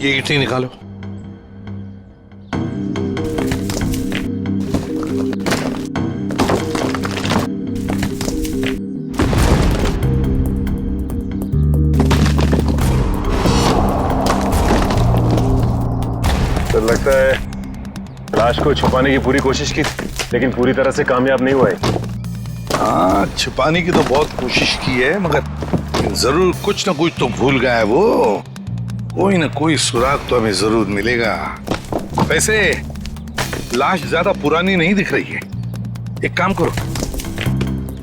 ये ईंटें निकालो। तो लगता है लाश को छुपाने की पूरी कोशिश की, लेकिन पूरी तरह से कामयाब नहीं हुआ है। हाँ, छुपाने की तो बहुत कोशिश की है, मगर जरूर कुछ ना कुछ तो भूल गया है वो। कोई ना कोई सुराग तो हमें जरूर मिलेगा। वैसे लाश ज्यादा पुरानी नहीं दिख रही है। एक काम करो,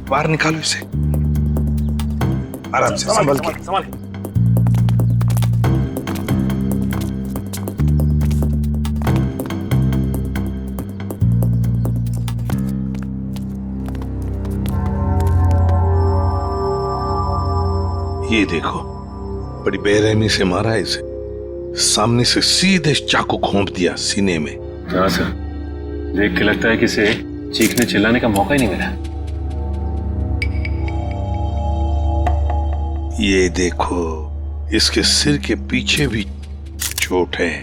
बाहर निकालो इसे आराम से, संभल के। ये देखो, बड़ी बेरहमी से मारा है इसे। सामने से सीधे चाकू घोंप दिया सीने में। हाँ सर, देख के लगता है कि इसे चीखने चिल्लाने का मौका ही नहीं मिला। ये देखो, इसके सिर के पीछे भी चोट है।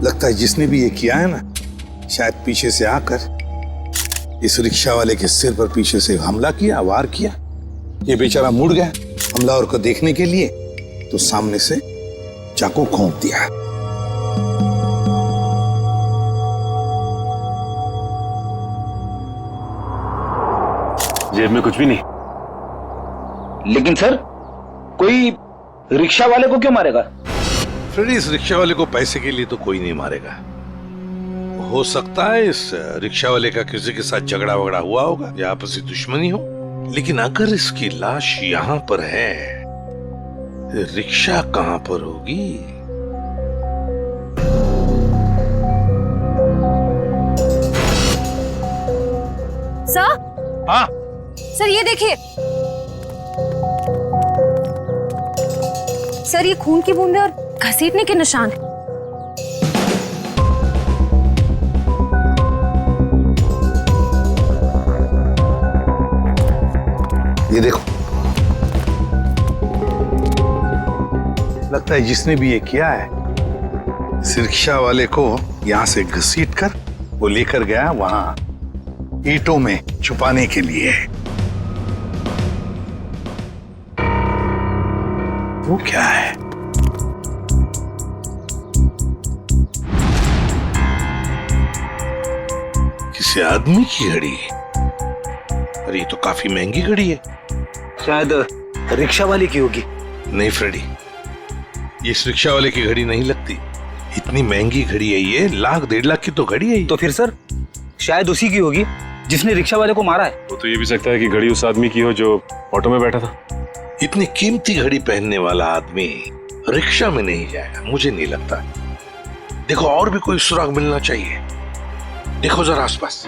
लगता है जिसने भी ये किया है ना, शायद पीछे से आकर इस रिक्शा वाले के सिर पर पीछे से हमला किया, वार किया। ये बेचारा मुड़ गया हमलावर को देखने के लिए, तो सामने से चाकू घोंप दिया। जेब में कुछ भी नहीं। लेकिन सर, कोई रिक्शा वाले को क्यों मारेगा? फ्रेडी, इस रिक्शा वाले को पैसे के लिए तो कोई नहीं मारेगा। हो सकता है इस रिक्शा वाले का किसी के साथ झगड़ा वगड़ा हुआ होगा या आपसी दुश्मनी हो, लेकिन अगर इसकी लाश यहाँ पर है, रिक्शा कहाँ पर होगी? सर? हाँ सर, ये देखिए सर, ये खून की बूंदें और घसीटने के निशान हैं। ये देखो, लगता है जिसने भी ये किया है, इस रिक्शा वाले को यहां से घसीट कर वो लेकर गया वहां ईंटों में छुपाने के लिए। वो क्या है? किसी आदमी की घड़ी? अरे ये तो काफी महंगी घड़ी है। शायद रिक्शा वाले की होगी। नहीं फ्रेडी, ये इस रिक्शा वाले की घड़ी नहीं लगती। इतनी महंगी घड़ी है ये, 1,00,000-1.5 लाख की तो घड़ी है। तो फिर सर, शायद उसी की होगी जिसने रिक्शा वाले को मारा है। वो तो ये भी सकता है कि घड़ी उस आदमी की हो जो ऑटो में बैठा था। इतनी कीमती घड़ी पहनने वाला आदमी रिक्शा में नहीं जाएगा, मुझे नहीं लगता। देखो, और भी कोई सुराग मिलना चाहिए। देखो जरा आसपास।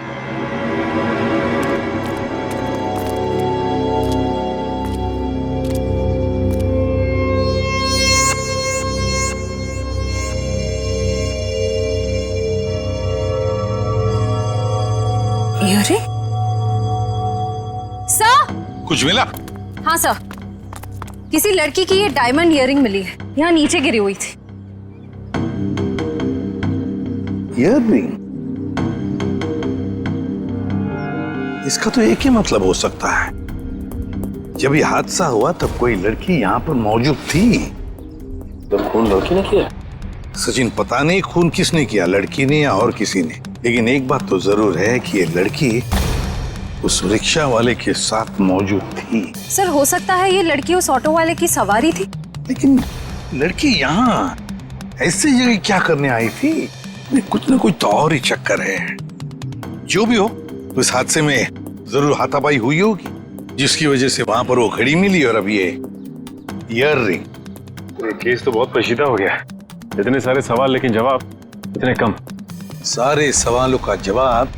अरे सर, कुछ मिला? हाँ सर, किसी लड़की की ये डायमंड इयररिंग मिली है, यहाँ नीचे गिरी हुई थी। इयररिंग? इसका तो एक ही मतलब हो सकता है, जब ये हादसा हुआ तब कोई लड़की यहाँ पर मौजूद थी। तो खून लड़की ने किया? सचिन, पता नहीं खून किसने किया, लड़की ने या और किसी ने, लेकिन एक बात तो जरूर है कि ये लड़की उस रिक्शा वाले के साथ मौजूद थी। सर, हो सकता है ये लड़की उस ऑटो वाले की सवारी थी। लेकिन लड़की यहाँ ऐसी जगह क्या करने आई थी? कुछ ना कुछ तो और ही चक्कर है। जो भी हो, उस हादसे में जरूर हाथापाई हुई होगी, जिसकी वजह से वहां पर वो घड़ी मिली और अब ये इयररिंग। ये केस तो बहुत पेचीदा हो गया। इतने सारे सवाल लेकिन जवाब इतने कम। सारे सवालों का जवाब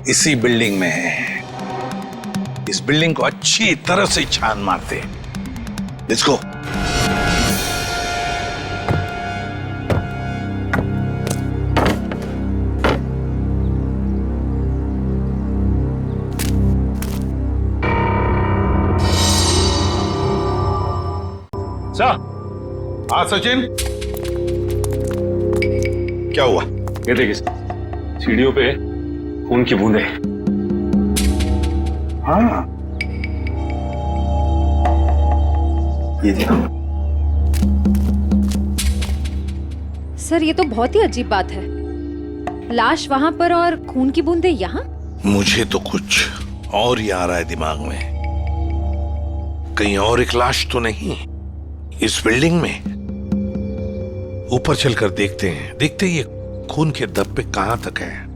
इसी बिल्डिंग में है। इस बिल्डिंग को अच्छी तरह से छान मारते। Let's go. जा। हाँ सचिन, क्या हुआ? ये देखिए सीढ़ियों पे खून की बूंदें। हाँ, ये देखो। सर ये तो बहुत ही अजीब बात है, लाश वहां पर और खून की बूंदें यहाँ। मुझे तो कुछ और ही आ रहा है दिमाग में। कहीं और एक लाश तो नहीं इस बिल्डिंग में? ऊपर चलकर देखते हैं, देखते ही ये खून के धब्बे कहां तक है।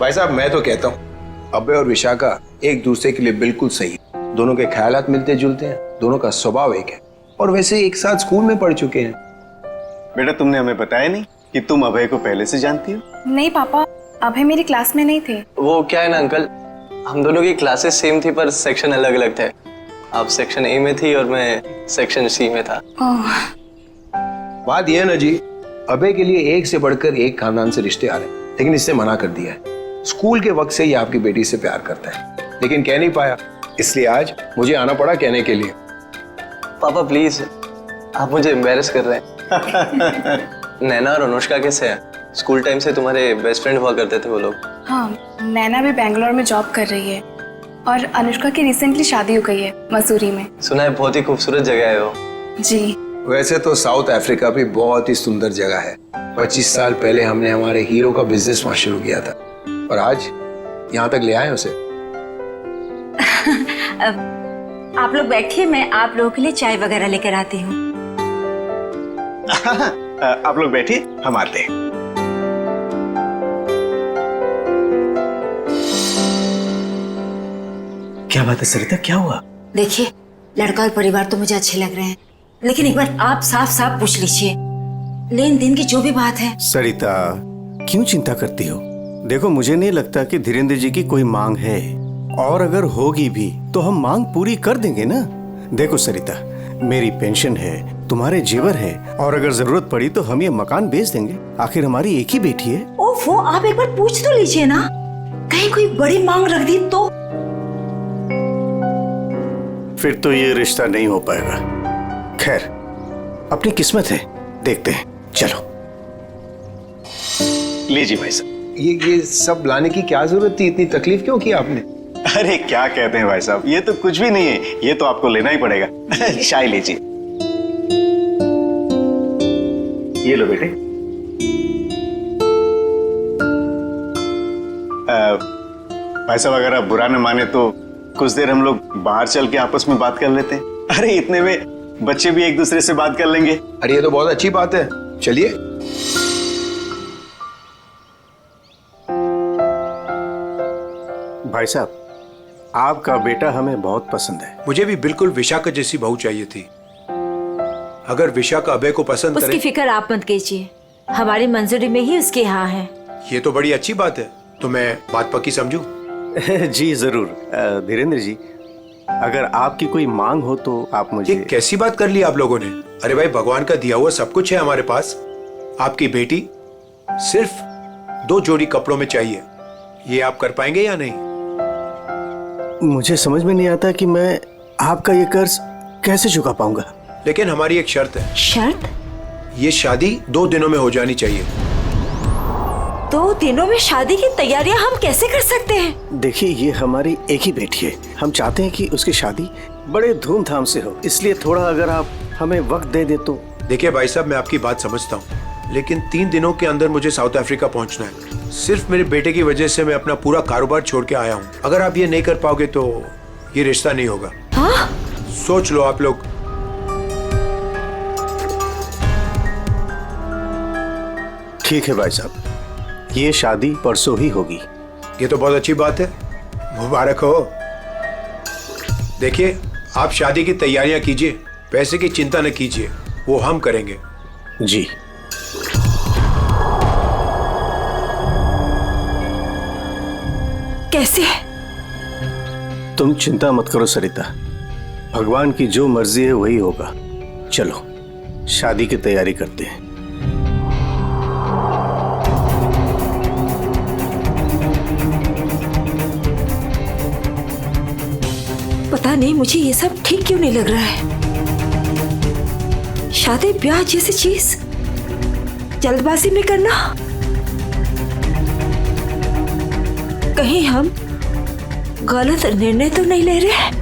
भाई साहब, मैं तो कहता हूँ अभय और विशाखा एक दूसरे के लिए बिल्कुल सही है। दोनों के ख्यालात मिलते जुलते हैं, दोनों का स्वभाव एक है, और वैसे एक साथ स्कूल में पढ़ चुके हैं। बेटा, तुमने हमें बताया नहीं कि तुम अभय को पहले से जानती हो? नहीं पापा, अभय मेरी क्लास में नहीं थे। वो क्या है ना अंकल, हम दोनों की क्लासेस सेम थी पर सेक्शन अलग अलग थे। आप सेक्शन ए में थी और मैं सेक्शन सी में था। बात यह है ना जी, अभय के लिए एक से बढ़कर एक खानदान से रिश्ते आ रहे हैं, लेकिन इसने मना कर दिया है। स्कूल के वक्त से ही आपकी बेटी से प्यार करता है, लेकिन कह नहीं पाया, इसलिए आज मुझे आना पड़ा कहने के लिए। पापा प्लीज, आप मुझे एम्बैरेस कर रहे हैं। नैना और अनुष्का कैसे हैं? स्कूल टाइम से तुम्हारे बेस्ट फ्रेंड हुआ करते थे वो लोग। हाँ, नैना भी बेंगलोर में जॉब कर रही है और अनुष्का की रिसेंटली शादी हो गई है मसूरी में। सुना है बहुत ही खूबसूरत जगह है वो। जी। वैसे तो साउथ अफ्रीका भी बहुत ही सुंदर जगह है। 25 साल पहले हमने हमारे हीरो का बिजनेस वहां शुरू किया था और आज यहाँ तक ले आए उसे। आप लोग बैठिए, मैं आप लोगों के लिए चाय वगैरह लेकर आती हूँ। आप लोग बैठिए, हम आते हैं। क्या बात है सरिता, क्या हुआ? देखिए, लड़का और परिवार तो मुझे अच्छे लग रहे हैं, लेकिन एक बार आप साफ साफ पूछ लीजिए, लेन देन की जो भी बात है। सरिता, क्यों चिंता करती हो? देखो, मुझे नहीं लगता कि धीरेन्द्र जी की कोई मांग है, और अगर होगी भी तो हम मांग पूरी कर देंगे ना। देखो सरिता, मेरी पेंशन है, तुम्हारे जेवर है, और अगर जरूरत पड़ी तो हम ये मकान बेच देंगे। आखिर हमारी एक ही बेटी है। ओफो, आप एक बार पूछ तो लीजिए ना, कहीं कोई बड़ी मांग रख दी तो। फिर तो ये रिश्ता नहीं हो पाएगा। खैर, अपनी किस्मत है, देखते हैं। चलो लीजिए भाई साहब। ये सब लाने की क्या जरूरत थी? इतनी तकलीफ क्यों की आपने? अरे क्या कहते हैं भाई साहब, ये तो कुछ भी नहीं है, ये तो आपको लेना ही पड़ेगा। चाय लीजिए। ये लो बेटे। भाई साहब, अगर आप बुरा न माने तो कुछ देर हम लोग बाहर चल के आपस में बात कर लेते हैं। अरे इतने में बच्चे भी एक दूसरे से बात कर लेंगे। अरे ये तो बहुत अच्छी बात है, चलिए। भाई साहब, आपका बेटा हमें बहुत पसंद है। मुझे भी बिल्कुल विशाखा जैसी बहू चाहिए थी। अगर विशाखा अभय को पसंद करे। उसकी फिक्र आप मत कीजिए, हमारी मंजूरी में ही उसके यहाँ है। ये तो बड़ी अच्छी बात है, तो मैं बात पक्की समझूं? जी जरूर। धीरेन्द्र जी, अगर आपकी कोई मांग हो तो आप मुझे। ये कैसी बात कर ली आप लोगों ने? अरे भाई, भगवान का दिया हुआ सब कुछ है हमारे पास। आपकी बेटी सिर्फ 2 जोड़ी कपड़ों में चाहिए, ये आप कर पाएंगे या नहीं? मुझे समझ में नहीं आता कि मैं आपका ये कर्ज कैसे चुका पाऊंगा। लेकिन हमारी एक शर्त है। शर्त? ये शादी 2 दिनों में हो जानी चाहिए। 2 दिनों में शादी की तैयारियां हम कैसे कर सकते हैं? देखिए, ये हमारी एक ही बेटी है, हम चाहते हैं कि उसकी शादी बड़े धूमधाम से हो, इसलिए थोड़ा अगर आप हमें वक्त दे दे तो। देखिए भाई साहब, मैं आपकी बात समझता हूँ, लेकिन 3 दिनों के अंदर मुझे साउथ अफ्रीका पहुंचना है। सिर्फ मेरे बेटे की वजह से मैं अपना पूरा कारोबार छोड़ के आया हूँ। अगर आप ये नहीं कर पाओगे तो ये रिश्ता नहीं होगा। हाँ? सोच लो आप लोग। ठीक है भाई साहब, ये शादी परसों ही होगी। ये तो बहुत अच्छी बात है, मुबारक हो। देखिए, आप शादी की तैयारियां कीजिए, पैसे की चिंता न कीजिए, वो हम करेंगे। जी। कैसे? तुम चिंता मत करो सरिता, भगवान की जो मर्जी है वही होगा। चलो शादी की तैयारी करते हैं। पता नहीं मुझे ये सब ठीक क्यों नहीं लग रहा है। शादी ब्याह जैसी चीज जल्दबाजी में करना, कहीं हम गलत निर्णय तो नहीं ले रहे?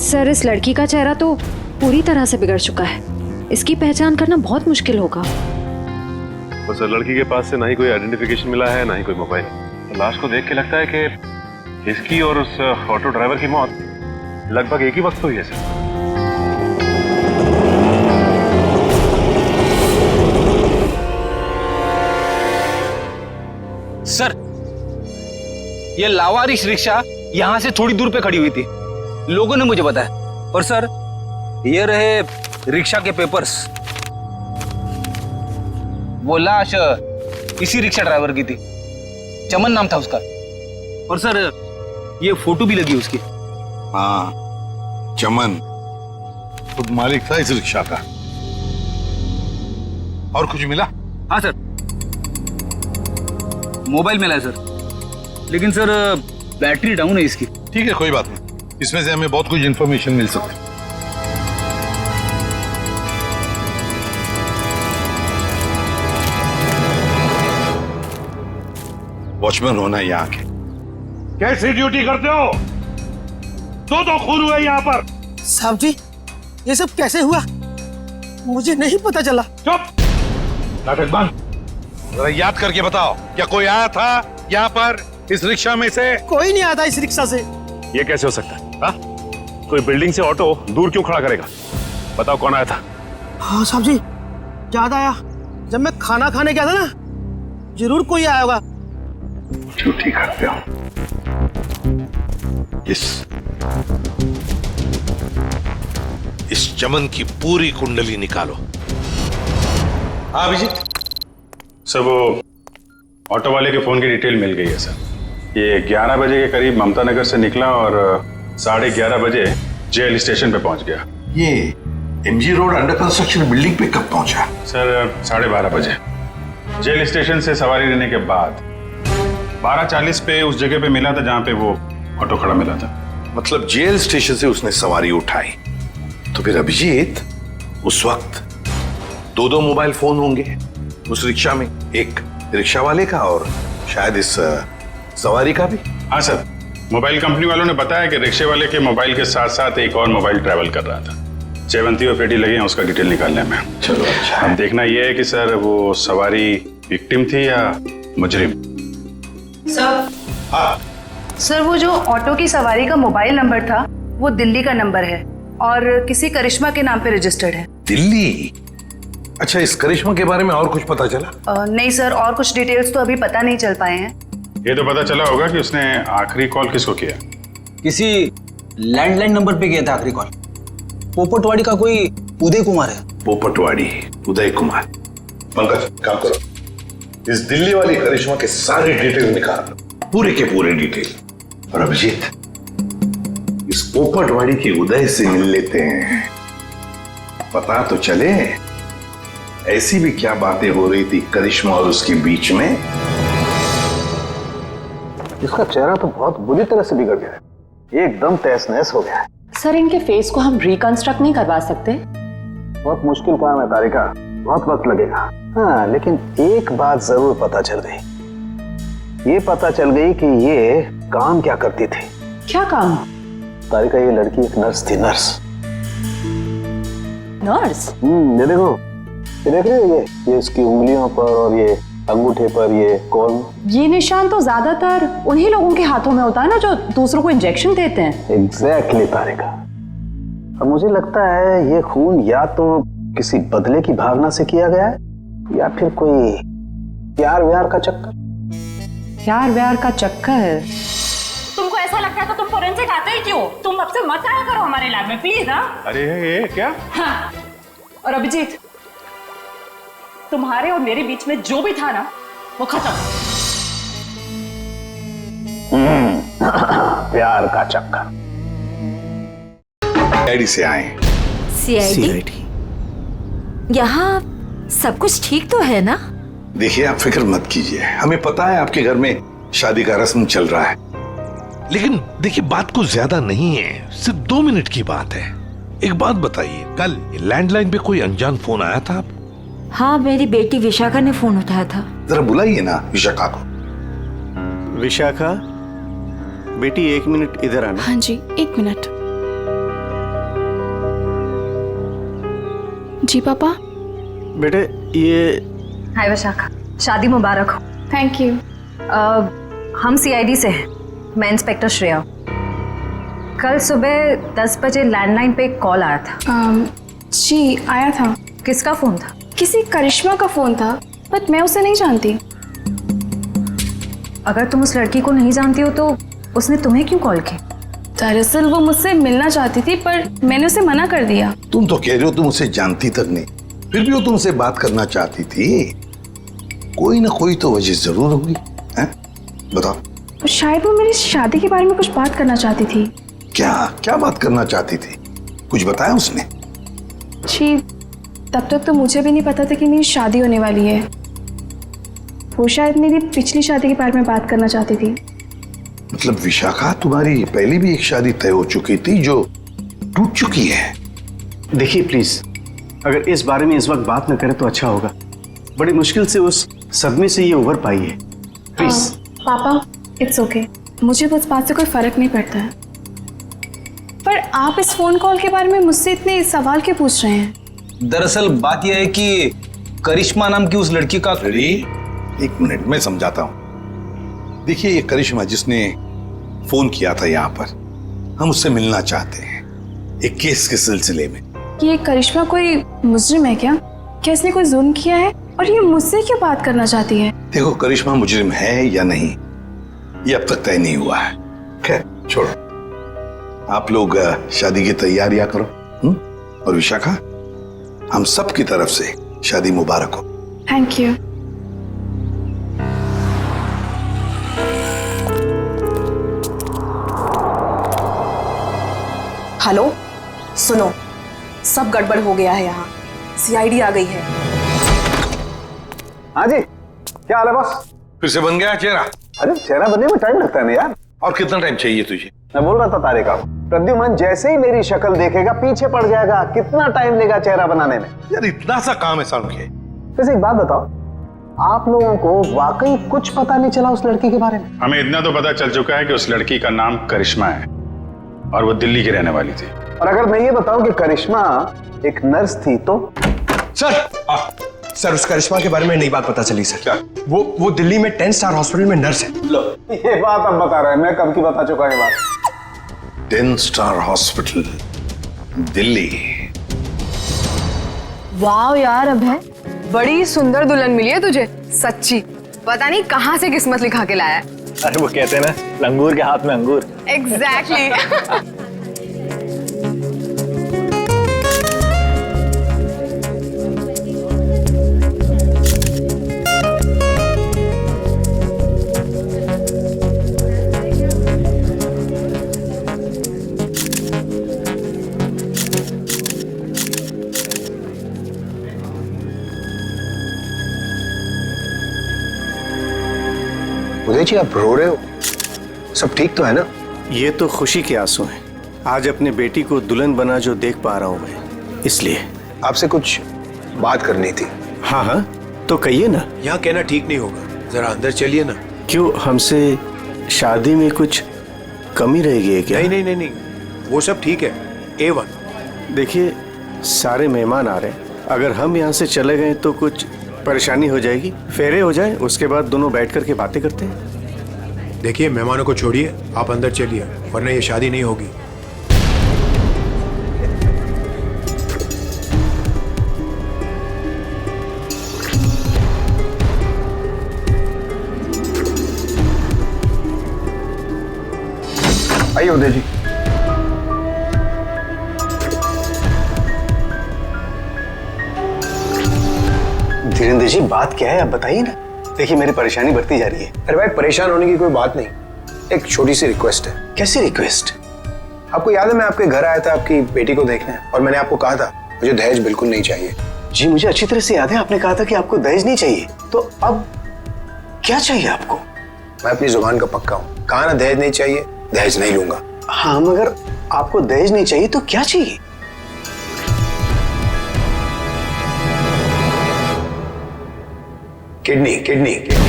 सर, इस लड़की का चेहरा तो पूरी तरह से बिगड़ चुका है। इसकी पहचान करना बहुत मुश्किल होगा। तो सर, लड़की के पास से ना ही कोई आइडेंटिफिकेशन मिला है, ना ही कोई मोबाइल। तो लाश को देख के लगता है कि इसकी और उस ऑटो ड्राइवर की मौत लगभग एक ही वक्त हुई है सर। सर, ये लावारिश रिक्शा यहाँ से थोड़ी दूर पे खड़ी हुई थी, लोगों ने मुझे बताया। और सर, ये रहे रिक्शा के पेपर्स। वो लाश इसी रिक्शा ड्राइवर की थी, चमन नाम था उसका। और सर, ये फोटो भी लगी उसकी। हाँ, चमन खुद मालिक था इस रिक्शा का। और कुछ मिला? हाँ सर, मोबाइल मिला है सर, लेकिन सर बैटरी डाउन है इसकी। ठीक है, कोई बात नहीं, इसमें से हमें बहुत कुछ इंफॉर्मेशन मिल सकती है। वॉचमैन होना यहाँ के। कैसी ड्यूटी करते हो? दो खून हुए यहाँ पर। साहब जी, ये सब कैसे हुआ? मुझे नहीं पता चला। चुप, नाटक बंद। जरा याद करके बताओ, क्या कोई आया था यहाँ पर इस रिक्शा में से? कोई नहीं आता इस रिक्शा से। ये कैसे हो सकता है? हा? कोई बिल्डिंग से ऑटो दूर क्यों खड़ा करेगा? बताओ कौन आया था? हाँ साहब जी, याद आया, जब मैं खाना खाने गया था ना, जरूर कोई आया होगा। झूठी करते हो। इस चमन की पूरी कुंडली निकालो। अभिजीत सर, वो ऑटो वाले के फोन की डिटेल मिल गई है सर। ये 11 बजे के करीब ममता नगर से निकला और 11:30 बजे जेल स्टेशन पे पहुंच गया। ये MG road under construction building पे कब पहुंचा? सर 12:30 बजे। जेल स्टेशन से सवारी लेने के बाद 12:40 पे उस जगह पे मिला था जहां पे वो ऑटो खड़ा मिला था। मतलब जेल स्टेशन से उसने सवारी उठाई। तो फिर अभिजीत, उस वक्त दो मोबाइल फोन होंगे उस रिक्शा में, एक रिक्शा वाले का और शायद इस सवारी का भी। हाँ सर, मोबाइल कंपनी वालों ने बताया कि रिक्शे वाले के मोबाइल के साथ साथ एक और मोबाइल ट्रैवल कर रहा था। जयवंती और पेटी लगे हैं उसका डिटेल निकालने में। चलो अच्छा। अब देखना यह है कि सर वो सवारी विक्टिम थी या मुजरिम। सर, हाँ सर, वो जो ऑटो की सवारी का मोबाइल नंबर था वो दिल्ली का नंबर है और किसी करिश्मा के नाम पे रजिस्टर्ड है। दिल्ली? अच्छा, इस करिश्मा के बारे में और कुछ पता चला? नहीं सर, और कुछ डिटेल्स तो अभी पता नहीं चल पाए हैं। ये तो पता चला होगा कि उसने आखिरी कॉल किसको किया। किसी लैंडलाइन नंबर पे किया था आखिरी कॉल। पोपटवाड़ी का कोई उदय कुमार है। पोपटवाड़ी, उदय कुमार। पंकज, काम करो, इस दिल्ली वाली करिश्मा के सारे डिटेल निकाल लो, पूरे के पूरे डिटेल। और अभिजीत, इस पोपटवाड़ी के उदय से मिल लेते हैं, पता तो चले ऐसी भी क्या बातें हो रही थी करिश्मा और उसके बीच में। इसका चेहरा तो बहुत बुरी तरह से बिगड़ गया है, एकदम तहस नहस हो गया है। सर, इनके फेस को हम रिकंस्ट्रक्ट नहीं करवा सकते? बहुत मुश्किल काम है तारिका, बहुत वक्त लगेगा। हाँ, लेकिन एक बात जरूर पता चल गई। ये पता चल गई कि ये काम क्या करती थी। क्या काम? तारिका, ये लड़की एक नर्स थी। नर्स? नर्स? ये देखो, ये देख रहे हो, ये इसकी उंगलियों पर और ये अंगूठे पर ये कॉल। ये निशान तो ज्यादातर उन्हीं लोगों के हाथों में होता है ना जो दूसरों को इंजेक्शन देते हैं। एग्जैक्टली तारिका। अब मुझे लगता है ये खून या तो किसी बदले की भावना से किया गया है या फिर कोई प्यार व्यार का चक्कर? प्यार व्यार का चक्कर? तुमको ऐसा लगता है तो तुम फोरेंसिक आते ही क्यों? तुम अब से मत आया करो हमारे लैब में प्लीज। हाँ अरे ये क्या? हाँ। और अभिजीत, तुम्हारे और मेरे बीच में जो भी था ना वो खत्म। प्यार का चक्कर। सीआईडी से आए। सीआईडी? यहाँ सब कुछ ठीक तो है ना? देखिए आप फिक्र मत कीजिए, हमें पता है आपके घर में शादी का रस्म चल रहा है, लेकिन देखिए बात कुछ ज्यादा नहीं है, सिर्फ 2 मिनट की बात है। एक बात बताइए, कल लैंडलाइन पे कोई अनजान फोन आया था आप? हाँ, मेरी बेटी विशाखा ने फोन उठाया था। जरा बुलाइए ना विशाखा को। विशाखा बेटी 1 मिनट इधर आना। हाँ जी 1 मिनट। जी पापा। बेटे ये हाय विशाखा, शादी मुबारक हो। Thank you. हम सीआईडी से हैं, मैं इंस्पेक्टर श्रेया। कल सुबह 10 बजे लैंडलाइन पे एक कॉल आया था। जी आया था। किसका फोन था? किसी करिश्मा का फोन था, बट मैं उसे नहीं जानती। अगर तुम उस लड़की को नहीं जानती हो तो उसने तुम्हें क्यों कॉल की? दरअसल वो मुझसे मिलना चाहती थी, पर मैंने उसे मना कर दिया। तुम तो कह रहे हो तुम उसे जानती तक नहीं, फिर भी वो तुमसे बात करना चाहती थी। कोई ना कोई तो वजह जरूर होगी, हैं? बताओ। शायद वो मेरी शादी के बारे में कुछ बात करना चाहती थी। क्या क्या बात करना चाहती थी? कुछ बताया उसने? जी तब तक तो मुझे भी नहीं पता था कि मेरी शादी होने वाली है। वो शायद मेरी पिछली शादी के बारे में बात करना चाहती थी। मतलब विशाखा, तुम्हारी पहले भी एक शादी तय हो चुकी थी जो टूट चुकी है। देखिए प्लीज, अगर इस बारे में इस वक्त बात न करें तो अच्छा होगा। बड़ी मुश्किल से उस सदमे से ये उभर पाई है। प्लीज। पापा इट्स ओके, मुझे उस बात से कोई फर्क नहीं पड़ता है। पर आप इस फोन कॉल के बारे में मुझसे इतने सवाल क्यों पूछ रहे हैं? दरअसल बात यह है कि करिश्मा नाम की उस लड़की का। एक मिनट में समझाता हूँ। देखिए ये करिश्मा जिसने फोन किया था यहाँ पर, हम उससे मिलना चाहते हैं एक केस के सिलसिले में। ये करिश्मा कोई मुजरिम है क्या? क्या इसने कोई जुल्म किया है और ये मुझसे क्यों बात करना चाहती है? देखो करिश्मा मुजरिम है या नहीं ये अब तक तय नहीं हुआ है। खैर छोड़ो, आप लोग शादी की तैयारियां करो। और विशाखा, हम सब की तरफ से शादी मुबारक हो। Thank you. हेलो, सुनो, सब गड़बड़ हो गया है यहाँ। सीआईडी आ गई है। हाँ जी, क्या हाल है बॉस? फिर से बन गया चेहरा? अरे चेहरा बनने में टाइम लगता है ना यार। और कितना टाइम चाहिए तुझे? मैं बोल रहा था तारिका, प्रद्युमन जैसे ही मेरी शक्ल देखेगा पीछे पड़ जाएगा। कितना टाइम लेगा चेहरा बनाने में? यार इतना सा काम है साउंड के। वैसे एक बात बताओ, आप लोगों को वाकई कुछ पता नहीं चला उस लड़की के बारे में? हमें इतना तो पता चल चुका है कि उस लड़की का नाम करिश्मा है और वो दिल्ली की रहने वाली थी। और अगर मैं ये बताऊं कि करिश्मा एक नर्स थी तो? सर उस करिश्मा के बारे में नई बात पता चली सर। क्या? वो दिल्ली में 10 स्टार हॉस्पिटल में नर्स है। लो, ये बात अब बता रहे हैं, मैं कब की बता चुका ये बात। 10 स्टार हॉस्पिटल दिल्ली। वाह यार अभय, बड़ी सुंदर दुल्हन मिली है तुझे, सच्ची। पता नहीं कहाँ से किस्मत लिखा के लाया है। अरे वो कहते हैं ना, लंगूर के हाथ में अंगूर। एग्जैक्टली। उदय जी आप रो रहे हो, सब ठीक तो है ना? ये तो खुशी के आंसू हैं। आज अपने बेटी को दुल्हन बना जो देख पा रहा हूं मैं, इसलिए। आपसे कुछ बात करनी थी। हाँ हाँ तो कहिए ना। यहाँ कहना ठीक नहीं होगा, जरा अंदर चलिए ना। क्यों, हमसे शादी में कुछ कमी रह गई है क्या? नहीं, वो सब ठीक है, A1। देखिए सारे मेहमान आ रहे हैं, अगर हम यहाँ से चले गए तो कुछ परेशानी हो जाएगी। फेरे हो जाए, उसके बाद दोनों बैठ करके बातें करते हैं। देखिए मेहमानों को छोड़िए, आप अंदर चलिए, वरना ये शादी नहीं होगी। आइए उदय जी। धीरेन्द्र जी, बात क्या है आप बताइए ना। देखिए मेरी परेशानी बढ़ती जा रही है। अरे भाई, परेशान होने की कोई बात नहीं, एक छोटी सी रिक्वेस्ट है। कैसी रिक्वेस्ट? आपको याद है मैं आपके घर आया था आपकी बेटी को देखने, और मैंने आपको कहा था मुझे दहेज बिल्कुल नहीं चाहिए। जी मुझे अच्छी तरह से याद है, आपने कहा था कि आपको दहेज नहीं चाहिए। तो अब क्या चाहिए आपको? मैं अपनी जुबान का पक्का हूँ, कहा ना दहेज नहीं चाहिए, दहेज नहीं लूंगा। हाँ मगर आपको दहेज नहीं चाहिए तो क्या चाहिए? Kidney, kidney, kidney.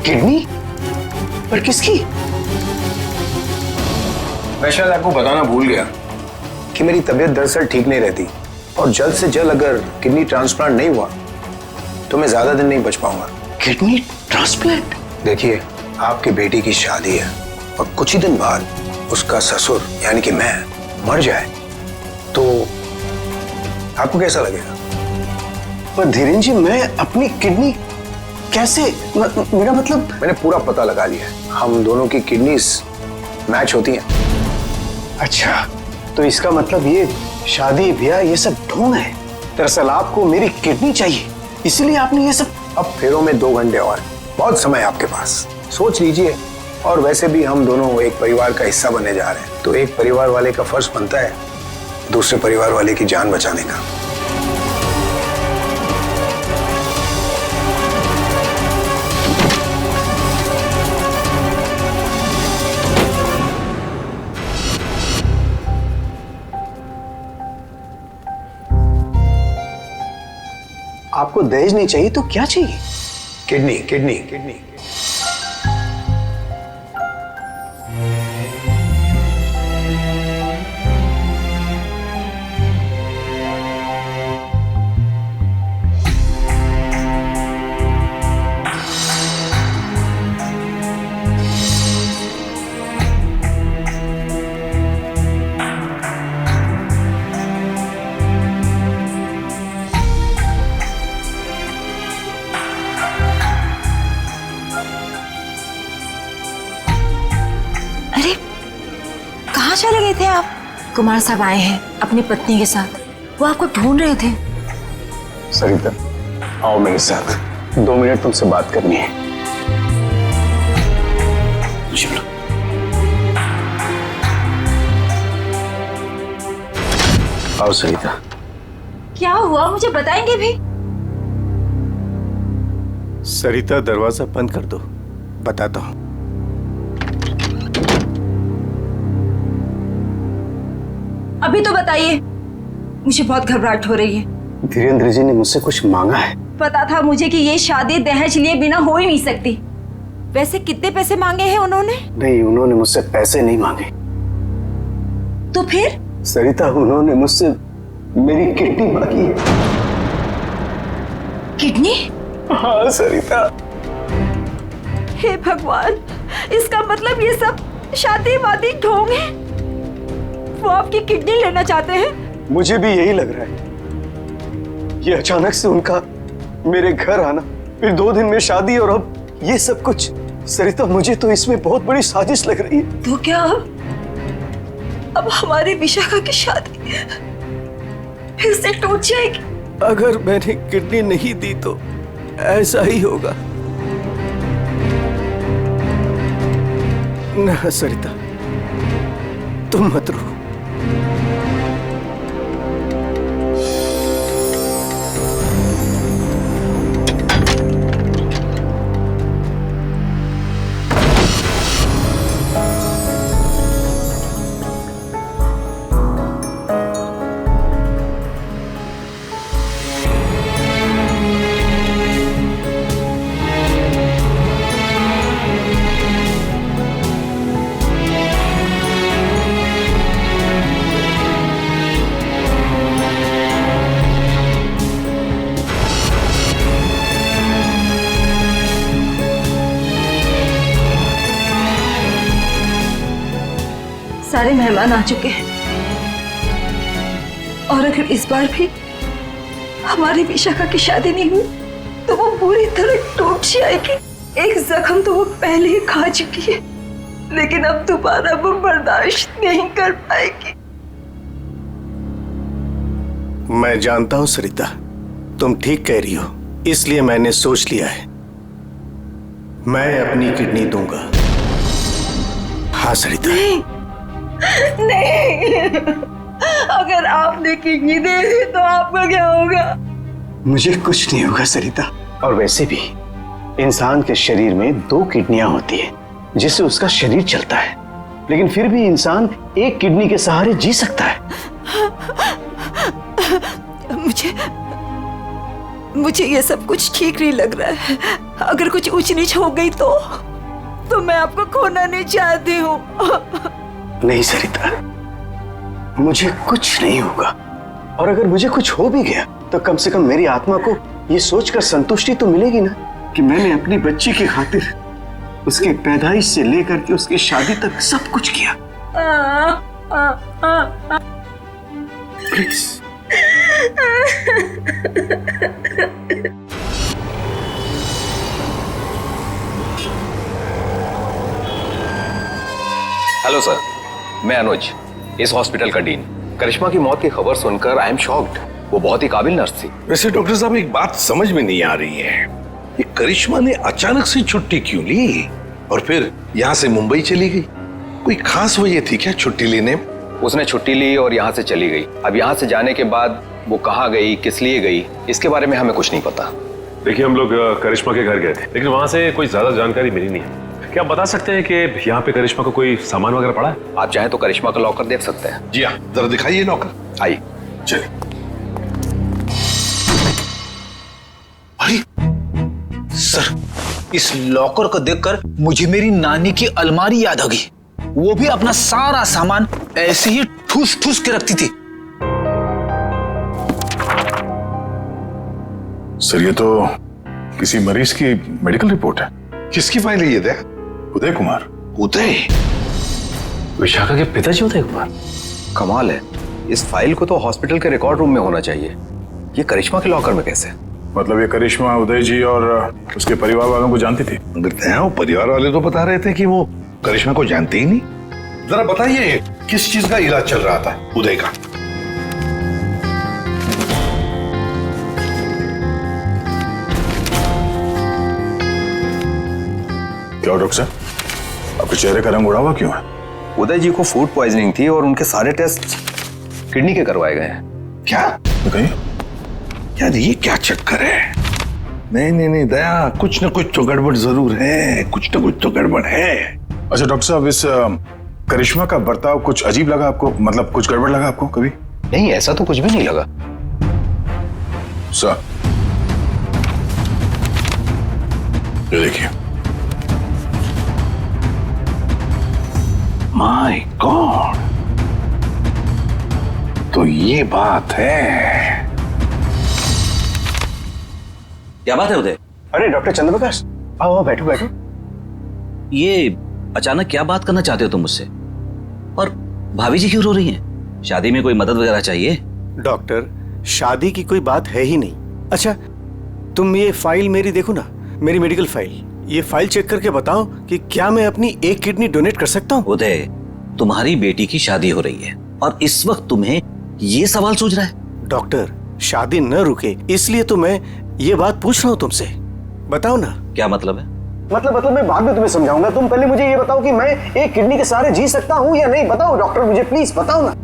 किडनी? पर किसकी? मैं शायद आपको बताना भूल गया कि मेरी तबीयत दरअसल ठीक नहीं रहती, और जल्द से जल्द अगर किडनी ट्रांसप्लांट नहीं हुआ तो मैं ज्यादा दिन नहीं बच पाऊंगा। Kidney transplant? देखिए, आपकी बेटी की शादी है और कुछ ही दिन बाद उसका ससुर यानी कि मैं मर जाए तो आपको कैसा लगेगा? पर धीरेन्द्र जी, मैं अपनी किडनी कैसे, मेरा मतलब। मैंने पूरा पता लगा लिया है, हम दोनों की किडनीज मैच होती हैं। अच्छा, तो इसका मतलब ये शादी ब्याह ये सब ढोंग है। दरअसल आपको मेरी किडनी चाहिए, इसलिए आपने ये सब। अब फेरों में 2 घंटे और, बहुत समय आपके पास, सोच लीजिए। और वैसे भी हम दोनों एक परिवार का हिस्सा बनने जा रहे हैं, तो एक परिवार वाले का फर्ज बनता है दूसरे परिवार वाले की जान बचाने का। आपको दहेज नहीं चाहिए तो क्या चाहिए? Kidney, kidney, kidney. कहाँ चले गए थे आप? कुमार साहब आए हैं अपनी पत्नी के साथ, वो आपको ढूंढ रहे थे। सरिता, आओ मेरे साथ, 2 मिनट तुमसे बात करनी है। चलो। आओ सरिता। क्या हुआ, मुझे बताएंगे भी? सरिता, दरवाजा बंद कर दो, बताता हूं। अभी तो बताइए, मुझे बहुत घबराहट हो रही है। धीरेन्द्र जी ने मुझसे कुछ मांगा है। पता था मुझे कि ये शादी दहेज लिए बिना हो ही नहीं सकती। वैसे कितने पैसे मांगे हैं उन्होंने? नहीं, उन्होंने मुझसे पैसे नहीं मांगे। तो फिर? सरिता, उन्होंने मुझसे मेरी किडनी मांगी है। किडनी? हाँ सरिता। हे भगवान, इसका मतलब ये सब शादी वादी ढोंग है। वो आपकी किडनी लेना चाहते हैं? मुझे भी यही लग रहा है। ये अचानक से उनका मेरे घर आना, फिर 2 दिन में शादी, और अब ये सब कुछ। सरिता, मुझे तो इसमें बहुत बड़ी साजिश लग रही है। तो क्या अब हमारी विशाखा की शादी फिर से टूट जाएगी? अगर मैंने किडनी नहीं दी तो ऐसा ही होगा। ना सरिता, तुम मत रो। सारे मेहमान आ चुके हैं, और अगर इस बार भी हमारी विशाखा की शादी नहीं हुई तो वो पूरी तरह टूट जाएगी। एक जख्म तो वो पहले ही खा चुकी है, लेकिन अब दोबारा वो बर्दाश्त नहीं कर पाएगी। मैं जानता हूं सरिता, तुम ठीक कह रही हो, इसलिए मैंने सोच लिया है, मैं अपनी किडनी दूंगा। हाँ सरिता। नहीं, अगर आपने किडनी दे दी तो आपका क्या होगा? मुझे कुछ नहीं होगा सरिता। और वैसे भी इंसान के शरीर में 2 किडनियां होती है जिससे उसका शरीर चलता है, लेकिन फिर भी इंसान एक किडनी के सहारे जी सकता है। मुझे ये सब कुछ ठीक नहीं लग रहा है। अगर कुछ ऊंच नीच हो गई तो मैं आपको खोना नहीं चाहती हूँ। नहीं सरिता, मुझे कुछ नहीं होगा, और अगर मुझे कुछ हो भी गया तो कम से कम मेरी आत्मा को ये सोचकर संतुष्टि तो मिलेगी ना कि मैंने अपनी बच्ची की खातिर उसके पैदाइश से लेकर के उसकी शादी तक सब कुछ किया। प्लीज। हेलो सर, मैं अनुज, इस हॉस्पिटल का डीन। करिश्मा की मौत की खबर सुनकर आई एम शॉक्ड। वो बहुत ही काबिल नर्स थी। वैसे डॉक्टर साहब, एक बात समझ में नहीं आ रही है, ये करिश्मा ने अचानक से छुट्टी क्यों ली और फिर यहाँ से मुंबई चली गई? कोई खास वजह थी क्या छुट्टी लेने में? उसने छुट्टी ली और यहाँ से चली गई। अब यहाँ से जाने के बाद वो कहाँ गई, किस लिए गई, इसके बारे में हमें कुछ नहीं पता। देखिए, हम लोग करिश्मा के घर गए थे, लेकिन वहाँ से कोई ज्यादा जानकारी मिली नहीं है। क्या आप बता सकते हैं कि यहाँ पे करिश्मा को कोई सामान वगैरह पड़ा है? आप चाहें तो करिश्मा का लॉकर देख सकते हैं। जी हाँ, जरा दिखाइए लॉकर। आइए। चलिए। अरे सर, इस लॉकर को देखकर मुझे मेरी नानी की अलमारी याद आ गई। वो भी अपना सारा सामान ऐसे ही ठूस ठूस के रखती थी। सर, ये तो किसी मरीज की मेडिकल रिपोर्ट है। किसकी फाइल है ये? दे उदय कुमार। उदय? विशाखा के पिताजी उदय कुमार? कमाल है, इस फाइल को तो हॉस्पिटल के रिकॉर्ड रूम में होना चाहिए। ये करिश्मा के लॉकर में कैसे? मतलब ये करिश्मा उदय जी और उसके परिवार वालों को जानती थी? वो परिवार वाले तो बता रहे थे कि वो करिश्मा को जानते ही नहीं। जरा बताइए, किस चीज का इलाज चल रहा था उदय का? क्या डॉक्टर साहब, आपके चेहरे का रंग उड़ा हुआ क्यों है? उदय जी को फूड पॉइजनिंग थी और उनके सारे टेस्ट किडनी के करवाए गए हैं। क्या? यार ये क्या चक्कर है? नहीं दया, कुछ ना कुछ तो गड़बड़ जरूर है, कुछ ना कुछ तो गड़बड़ है। अच्छा डॉक्टर साहब, इस करिश्मा का बर्ताव कुछ अजीब लगा आपको? मतलब कुछ गड़बड़ लगा आपको कभी? नहीं, ऐसा तो कुछ भी नहीं लगा। सर, ये देखिए। माय गॉड, तो ये बात है। क्या बात है उदय? अरे डॉक्टर चंद्रप्रकाश, आओ आओ, बैठो बैठो। ये अचानक क्या बात करना चाहते हो तुम मुझसे? और भाभी जी क्यों रो रही हैं? शादी में कोई मदद वगैरह चाहिए? डॉक्टर, शादी की कोई बात है ही नहीं। अच्छा, तुम ये फाइल मेरी देखो ना, मेरी मेडिकल फाइल। ये फाइल चेक करके बताओ कि क्या मैं अपनी एक किडनी डोनेट कर सकता हूँ? उदय, तुम्हारी बेटी की शादी हो रही है और इस वक्त तुम्हें ये सवाल सूझ रहा है? डॉक्टर, शादी न रुके इसलिए तो मैं ये बात पूछ रहा हूँ तुमसे। बताओ ना। क्या मतलब है? मतलब मैं बाद में तुम्हें समझाऊंगा। तुम पहले मुझे ये बताओ कि मैं एक किडनी के सहारे जी सकता हूँ या नहीं। बताओ डॉक्टर, मुझे प्लीज बताओ ना।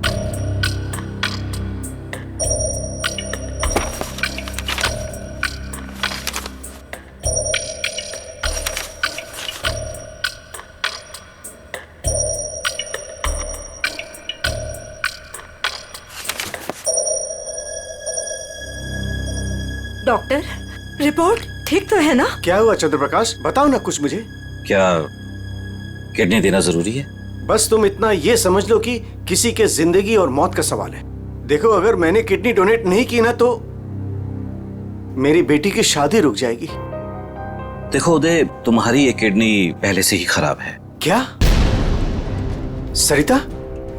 डॉक्टर, रिपोर्ट ठीक तो है ना? क्या हुआ चंद्रप्रकाश, बताओ ना कुछ मुझे। क्या किडनी देना जरूरी है? बस तुम इतना ये समझ लो कि किसी के जिंदगी और मौत का सवाल है। देखो, अगर मैंने किडनी डोनेट नहीं की ना तो मेरी बेटी की शादी रुक जाएगी। देखो उदय, तुम्हारी ये किडनी पहले से ही खराब है। क्या? सरिता,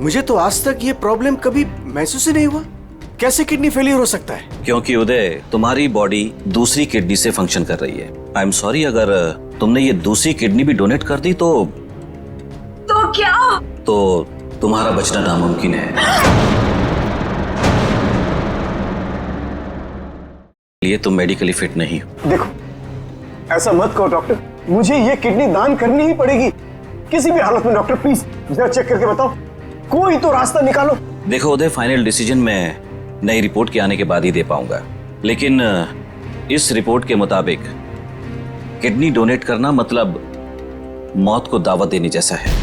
मुझे तो आज तक ये प्रॉब्लम कभी महसूस ही नहीं हुआ। कैसे किडनी फेलियर हो सकता है? क्योंकि उदय, तुम्हारी बॉडी दूसरी किडनी से फंक्शन कर रही है। आई एम सॉरी, अगर तुमने ये दूसरी किडनी भी डोनेट कर दी तो क्या? तो तुम्हारा बचना नामुमकिन है। ये तुम मेडिकली फिट नहीं हो। देखो, ऐसा मत कहो डॉक्टर, मुझे ये किडनी दान करनी ही पड़ेगी किसी भी हालत में। डॉक्टर प्लीज जरा चेक करके बताओ, कोई तो रास्ता निकालो। देखो उदय, फाइनल डिसीजन मैं नई रिपोर्ट के आने के बाद ही दे पाऊंगा, लेकिन इस रिपोर्ट के मुताबिक किडनी डोनेट करना मतलब मौत को दावत देने जैसा है।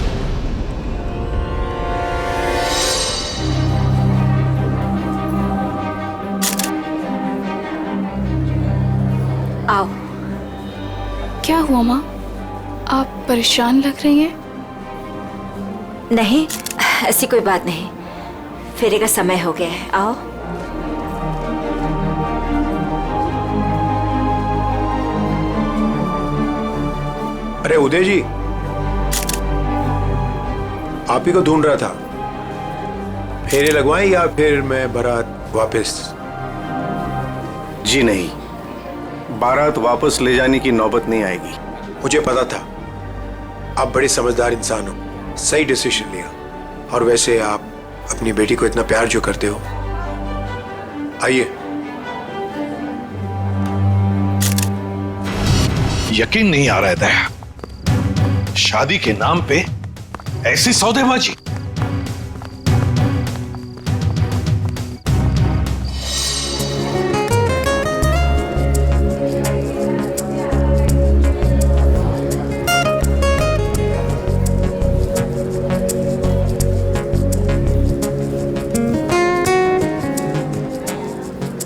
आओ। क्या हुआ माँ? आप परेशान लग रही हैं। नहीं, ऐसी कोई बात नहीं। फेरे का समय हो गया है, आओ। अरे उदय जी, आप ही को ढूंढ रहा था। फेरे लगवाएं या फिर मैं बारात वापस? जी नहीं, बारात वापस ले जाने की नौबत नहीं आएगी। मुझे पता था, आप बड़े समझदार इंसान हो, सही डिसीजन लिया। और वैसे आप अपनी बेटी को इतना प्यार जो करते हो, आइए। यकीन नहीं आ रहा है दया, शादी के नाम पे ऐसी सौदेबाजी।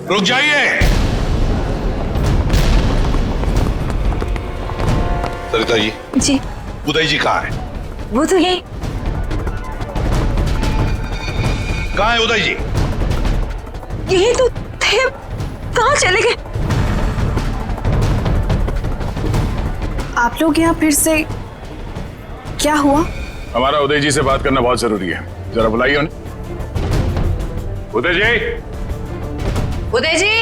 रुक जाइए। सरिता जी। जी। उदय जी कहाँ है? वो तो यही। कहाँ है उदय जी? यही तो थे, कहाँ चले गए? आप लोग यहाँ फिर से, क्या हुआ? हमारा उदय जी से बात करना बहुत जरूरी है, जरा बुलाइए उन्हें। उदय जी। उदय जी।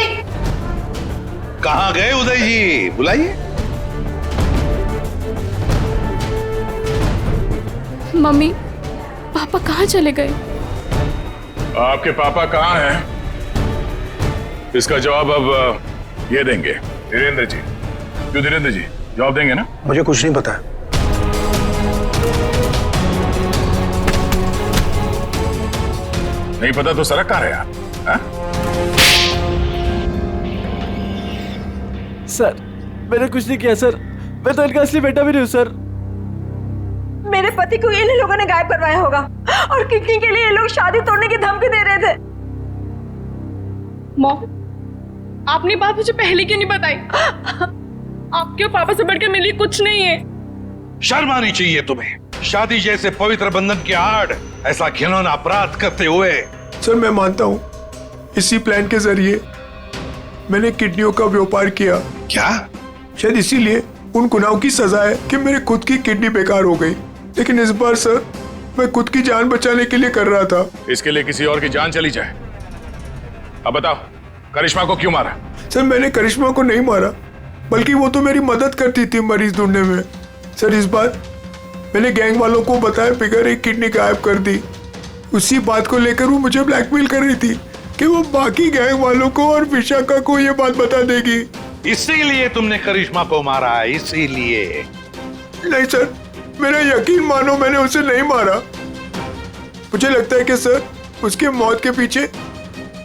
कहाँ गए उदय जी? बुलाइए। मम्मी, पापा कहाँ चले गए? आपके पापा कहाँ हैं? इसका जवाब अब ये देंगे धीरेन्द्र जी। क्यों धीरेन्द्र जी, जवाब देंगे ना? मुझे कुछ नहीं पता। नहीं पता तो सड़क कहाँ है आप? सर, मैंने कुछ नहीं किया सर, मैं तो इनका असली बेटा भी नहीं हूँ सर। मेरे पति को इन लोगों ने गायब करवाया होगा और किडनी के लिए ये लोग शादी तोड़ने की धमकी दे रहे थे। मॉम, आपने बात मुझे पहले क्यों नहीं बताई? आपके और पापा से बढ़कर मेरे लिए कुछ नहीं है। शर्म आनी चाहिए तुम्हें, शादी जैसे पवित्र बंधन के आड़ ऐसा घिनौना अपराध करते हुए। सर मैं मानता हूँ, इसी प्लान के जरिए मैंने किडनियों का व्यापार किया। क्या? शायद इसीलिए उन गुनाहों की सजा है कि मेरे खुद की किडनी बेकार हो गई। लेकिन इस बार सर, मैं खुद की जान बचाने के लिए कर रहा था। इसके लिए किसी और की जान चली जाए? अब बताओ, करिश्मा को क्यों मारा? सर मैंने करिश्मा को नहीं मारा, बल्कि वो तो मेरी मदद करती थी मरीज ढूंढने में। सर इस बार मैंने गैंग वालों को बताया बिगैर एक किडनी गायब कर दी। उसी बात को लेकर वो मुझे ब्लैकमेल कर रही थी कि वो बाकी गैंग वालों को और विशाखा को ये बात बता देगी। इसीलिए तुमने करिश्मा को मारा है? इसीलिए? नहीं सर, मेरा यकीन मानो, मैंने उसे नहीं मारा। मुझे लगता है कि सर, उसके मौत के पीछे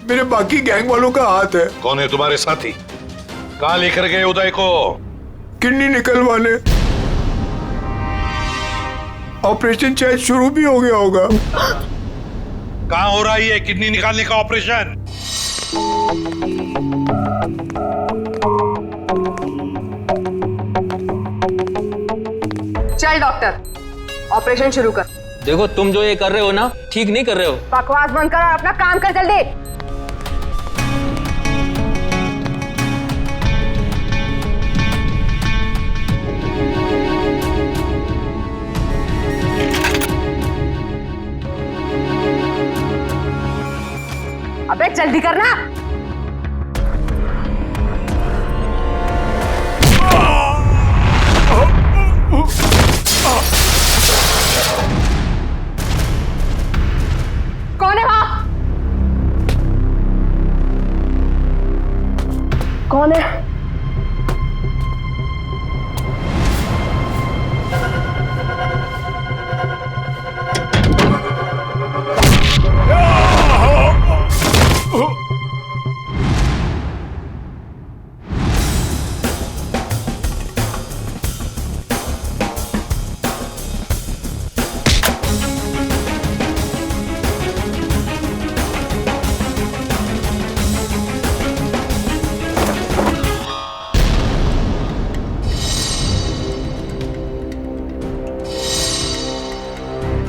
मेरे बाकी गैंग वालों का हाथ है। कौन है तुम्हारे साथी? कहाँ लेकर गए उदय को? किडनी निकलवाने। ऑपरेशन शायद शुरू भी हो गया होगा। कहाँ हो रहा है ये किडनी निकालने का ऑपरेशन? चल डॉक्टर, ऑपरेशन शुरू कर। देखो, तुम जो ये कर रहे हो ना, ठीक नहीं कर रहे हो। बकवास बंद कर और अपना काम कर जल्दी। अबे चल जल्दी करना। कौन है वहां? कौन है?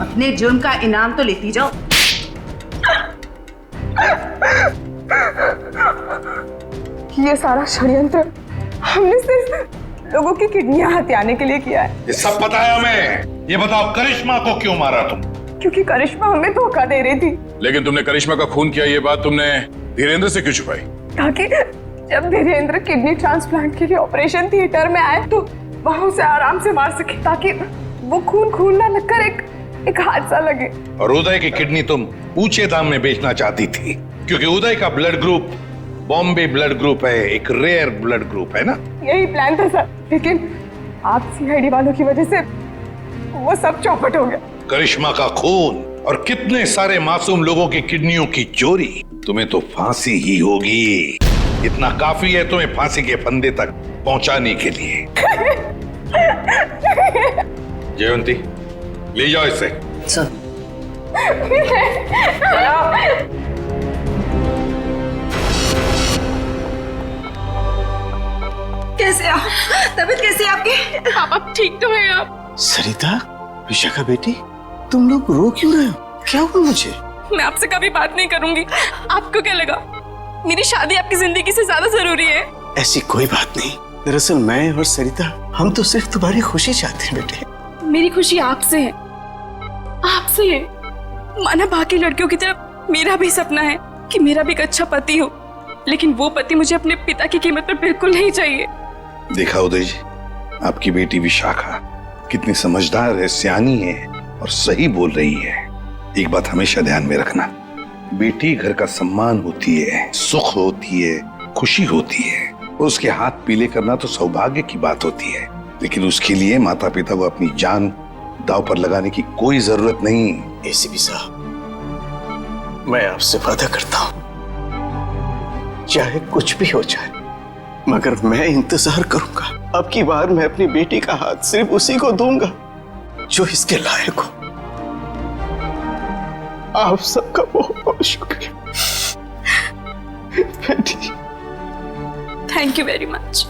अपने जुर्म का इनाम तो लेती जाओ। ये सारा षड्यंत्र हमने सिर्फ लोगों की किडनियां हथियाने के लिए किया है। ये सब पता है हमें। ये बताओ करिश्मा को क्यों मारा तुम? क्योंकि करिश्मा हमें धोखा दे रही थी। लेकिन तुमने करिश्मा का खून किया, ये बात तुमने धीरेन्द्र से क्यों छुपाई? ताकि जब धीरेन्द्र किडनी ट्रांसप्लांट के लिए ऑपरेशन थिएटर में आए तो वहां उसे आराम से मार सके, ताकि वो खून ना लगकर एक हादसा लगे। और उदय की किडनी तुम ऊंचे दाम में बेचना चाहती थी, क्योंकि उदय का blood group Bombay blood group है, एक रेयर ब्लड ग्रुप है ना? यही प्लान था सर, लेकिन आप सीआईडी वालों की वजह से वो सब चौपट हो गया। करिश्मा का खून और कितने सारे मासूम लोगों की किडनियों की चोरी, तुम्हें तो फांसी ही होगी। इतना काफी है तुम्हें फांसी के फंदे तक पहुंचाने के लिए। जयवंती, ले जाओ इसे। सर। कैसे आप? तबीयत कैसी है आपकी? पापा ठीक तो है आप? सरिता, विशाखा बेटी, तुम लोग रो क्यों रहे हो? क्या हुआ मुझे? मैं आपसे कभी बात नहीं करूंगी। आपको क्या लगा मेरी शादी आपकी जिंदगी से ज्यादा जरूरी है? ऐसी कोई बात नहीं। दरअसल मैं और सरिता, हम तो सिर्फ तुम्हारी खुशी चाहते हैं बेटे। मेरी खुशी आपसे है, आपसे है। माना बाकी लड़कियों की तरह मेरा भी सपना है कि मेरा भी एक अच्छा पति हो, लेकिन वो पति मुझे अपने पिता की कीमत पर बिल्कुल नहीं चाहिए। देखा उदय जी, आपकी बेटी विशाखा कितनी समझदार है, सियानी है और सही बोल रही है। एक बात हमेशा ध्यान में रखना, बेटी घर का सम्मान होती है, सुख होती है, खुशी होती है। उसके हाथ पीले करना तो सौभाग्य की बात होती है, लेकिन उसके लिए माता पिता को अपनी जान दांव पर लगाने की कोई जरूरत नहीं। एसीपी साहब, मैं आपसे वादा करता हूं, चाहे कुछ भी हो जाए, मगर मैं इंतजार करूंगा। अब की बार मैं अपनी बेटी का हाथ सिर्फ उसी को दूंगा जो इसके लायक हो। आप सबका बहुत बहुत शुक्रिया बेटी। Thank you very much.